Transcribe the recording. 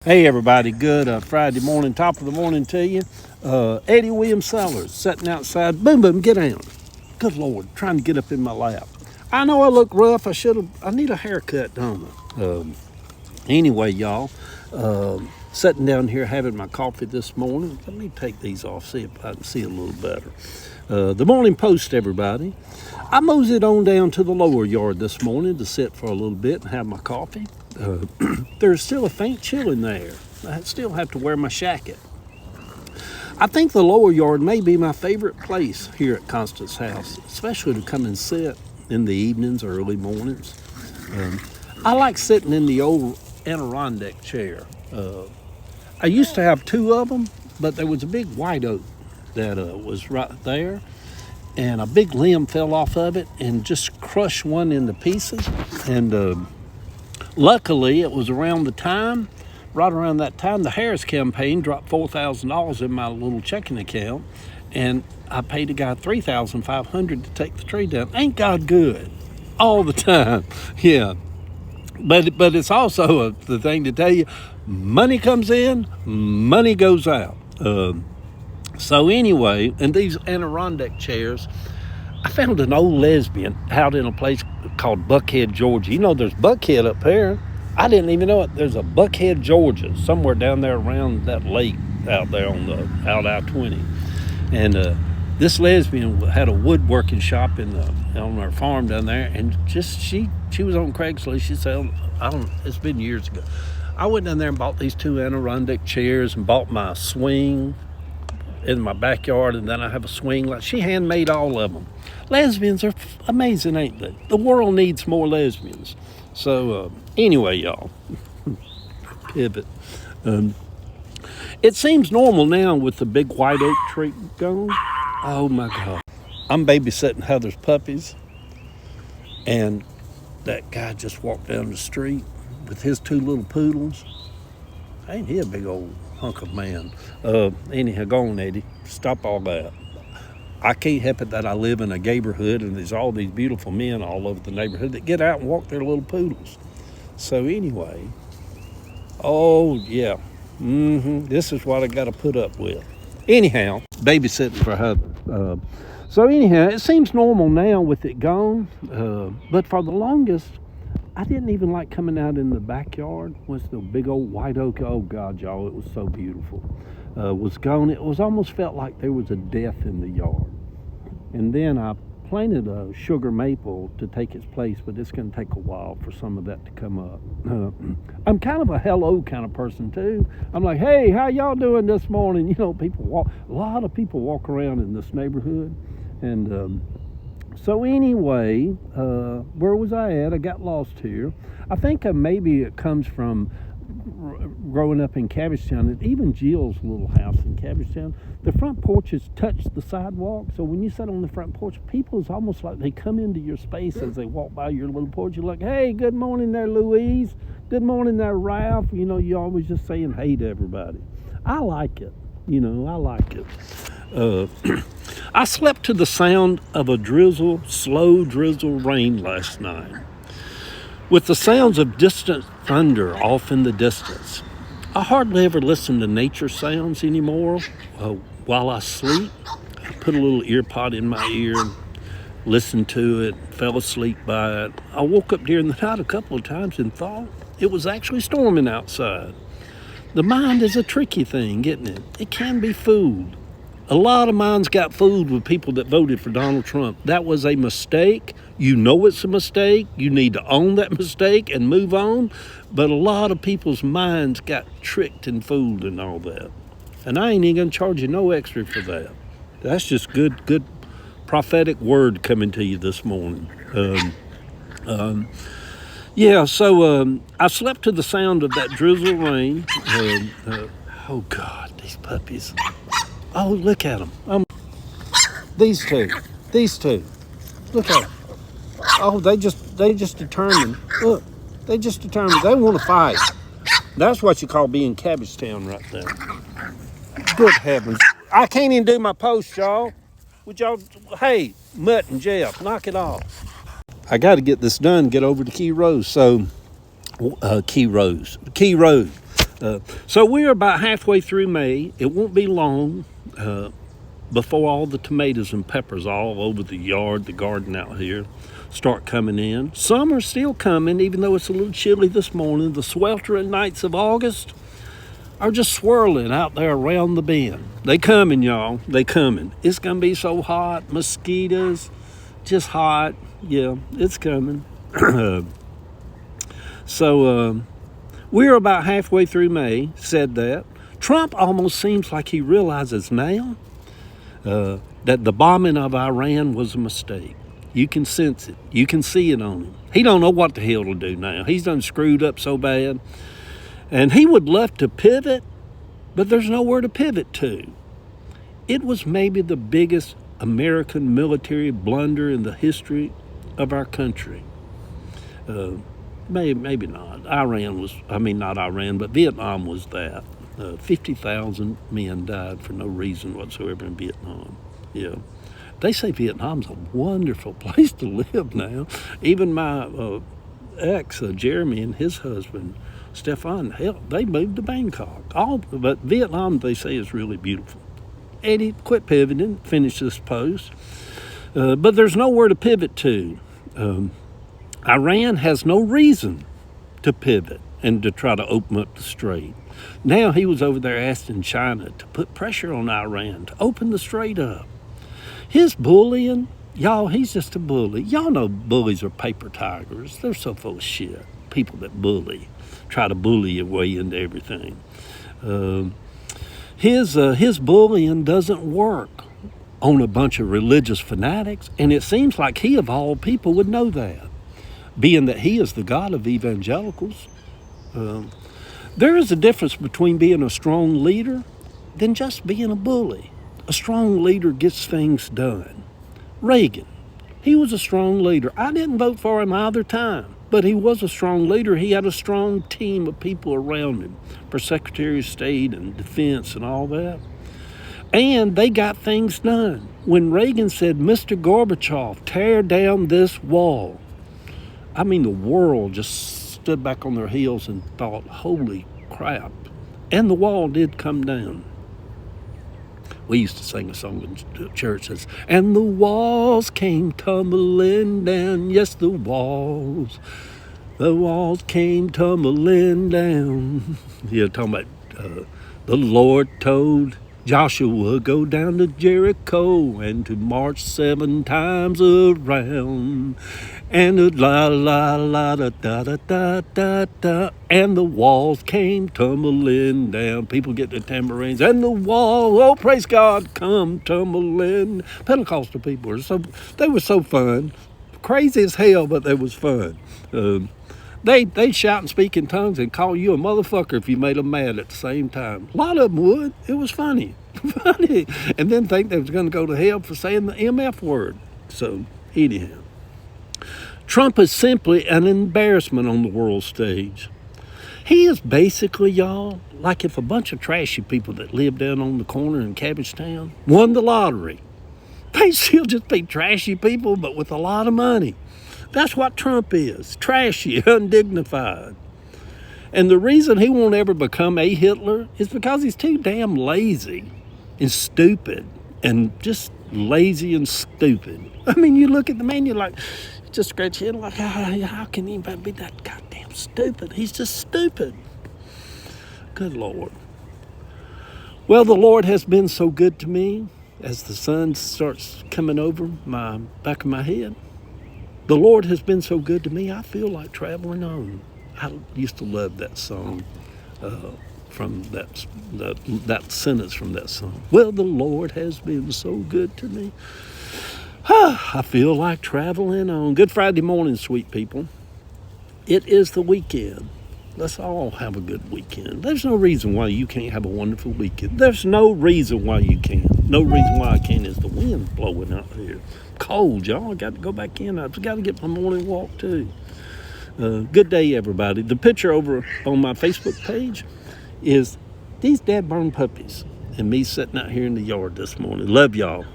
Hey everybody, good Friday morning, top of the morning to you. Eddie Williams Sellers sitting outside. Boom, boom, get down. Good Lord, trying to get up in my lap. I know I look rough. I need a haircut, don't I? Anyway, y'all, sitting down here having my coffee this morning. Let me take these off, see if I can see a little better. The Morning Post, everybody. I moseyed on down to the lower yard this morning to sit for a little bit and have my coffee. There's still a faint chill in the air. I still have to wear my jacket. I think the lower yard may be my favorite place here at Constance House, especially to come and sit in the evenings or early mornings. I like sitting in the old Adirondack chair. I used to have two of them, but there was a big white oak that was right there, and a big limb fell off of it and just crushed one into pieces. And luckily, it was right around that time, the Harris campaign dropped $4,000 in my little checking account, and I paid a guy $3,500 to take the tree down. Ain't God good? All the time, yeah. But it's also the thing to tell you, money comes in, money goes out. So anyway, in these Adirondack chairs, I found an old lesbian out in a place called Buckhead, Georgia. You know, there's Buckhead up here. I didn't even know it. There's a Buckhead, Georgia, somewhere down there around that lake out there on out I-20. And this lesbian had a woodworking shop on her farm down there, and she was on Craigslist. She said, it's been years ago. I went down there and bought these two Adirondack chairs and bought my swing in my backyard, and then I have a swing. She handmade all of them. Lesbians are amazing, ain't they? The world needs more lesbians. So anyway, y'all, pivot. It seems normal now with the big white oak tree gone. Oh my God. I'm babysitting Heather's puppies, and that guy just walked down the street with his two little poodles. Ain't he a big old hunk of man? Anyhow, go on, Eddie. Stop all that. I can't help it that I live in a neighborhood, and there's all these beautiful men all over the neighborhood that get out and walk their little poodles. So anyway, oh yeah, this is what I got to put up with. Anyhow, babysitting for Heather. So anyhow, it seems normal now with it gone, but for the longest, I didn't even like coming out in the backyard. Was the big old white oak. Oh God, y'all, it was so beautiful. Was gone. It was almost felt like there was a death in the yard. And then I planted a sugar maple to take its place, but it's going to take a while for some of that to come up. I'm kind of a hello kind of person too. I'm like, hey, how y'all doing this morning? You know, a lot of people walk around in this neighborhood, and so anyway, where was I at? I got lost here. I think maybe it comes from growing up in Cabbagetown, and even Jill's little house in Cabbagetown. The front porches touch the sidewalk, so when you sit on the front porch, people is almost like they come into your space as they walk by your little porch. You're like, hey, good morning there, Louise. Good morning there, Ralph. You know, you're always just saying hey to everybody. I like it. You know, I like it. I slept to the sound of a slow drizzle rain last night, with the sounds of distant thunder off in the distance. I hardly ever listen to nature sounds anymore while I sleep. I put a little ear pod in my ear, listened to it, fell asleep by it. I woke up during the night a couple of times and thought it was actually storming outside. The mind is a tricky thing, isn't it? It can be fooled. A lot of minds got fooled with people that voted for Donald Trump. That was a mistake. You know it's a mistake. You need to own that mistake and move on. But a lot of people's minds got tricked and fooled and all that. And I ain't even going to charge you no extra for that. That's just good prophetic word coming to you this morning. So I slept to the sound of that drizzle rain. Oh, God, these puppies. Oh, look at them. These two. Look at them. Oh, they just determined. Look, they just determined. They want to fight. That's what you call being Cabbagetown right there. Good heavens. I can't even do my post, y'all. Would y'all, hey, Mutt and Jeff, knock it off. I got to get this done, get over to Key Road. So, Key Road. So we're about halfway through May. It won't be long before all the tomatoes and peppers all over the yard, the garden out here, start coming in. Some are still coming, even though it's a little chilly this morning. The sweltering nights of August are just swirling out there around the bend. They coming, y'all. They coming. It's gonna be so hot. Mosquitoes, just hot. Yeah, it's coming. So we're about halfway through May. Said that. Trump almost seems like he realizes now that the bombing of Iran was a mistake. You can sense it. You can see it on him. He don't know what the hell to do now. He's done screwed up so bad. And he would love to pivot, but there's nowhere to pivot to. It was maybe the biggest American military blunder in the history of our country. Maybe not. Not Iran, but Vietnam was that. 50,000 men died for no reason whatsoever in Vietnam. Yeah. They say Vietnam's a wonderful place to live now. Even my ex, Jeremy, and his husband, Stefan, hell, they moved to Bangkok. But Vietnam, they say, is really beautiful. Eddie, quit pivoting, finish this post. But there's nowhere to pivot to. Iran has no reason to pivot and to try to open up the strait. Now he was over there asking China to put pressure on Iran to open the strait up. His bullying, y'all, he's just a bully. Y'all know bullies are paper tigers. They're so full of shit. People that bully. Try to bully your way into everything. His bullying doesn't work on a bunch of religious fanatics, and it seems like he, of all people, would know that, being that he is the God of evangelicals. There is a difference between being a strong leader than just being a bully. A strong leader gets things done. Reagan, he was a strong leader. I didn't vote for him either time. But he was a strong leader. He had a strong team of people around him for Secretary of State and Defense and all that. And they got things done. When Reagan said, Mr. Gorbachev, tear down this wall, I mean, the world just stood back on their heels and thought, holy crap. And the wall did come down. We used to sing a song in church that says, and the walls came tumbling down. Yes, the walls came tumbling down. Yeah, talking about the Lord told Joshua, go down to Jericho and to march 7 times around. And la la la da da da da da da, and the walls came tumbling down. People get their tambourines, and the wall, oh praise God, come tumbling. Pentecostal people they were so fun, crazy as hell, but they was fun. They'd shout and speak in tongues and call you a motherfucker if you made them mad at the same time. A lot of them would. It was funny, and then think they was going to go to hell for saying the MF word. So anyhow. Trump is simply an embarrassment on the world stage. He is basically, y'all, like if a bunch of trashy people that live down on the corner in Cabbagetown won the lottery. They still just be trashy people, but with a lot of money. That's what Trump is, trashy, undignified. And the reason he won't ever become a Hitler is because he's too damn lazy and stupid and just lazy and stupid. I mean, you look at the man, you're like, just scratch your head like, how can anybody be that goddamn stupid? He's just stupid. Good Lord. Well, the Lord has been so good to me as the sun starts coming over my back of my head. The Lord has been so good to me, I feel like traveling on. I used to love that song from that sentence from that song. Well, the Lord has been so good to me. I feel like traveling on. Good Friday morning, sweet people. It is the weekend. Let's all have a good weekend. There's no reason why you can't have a wonderful weekend. There's no reason why you can't. No reason why I can't is the wind blowing out here. Cold, y'all. I got to go back in. I've got to get my morning walk, too. Good day, everybody. The picture over on my Facebook page is these dead burn puppies and me sitting out here in the yard this morning. Love y'all.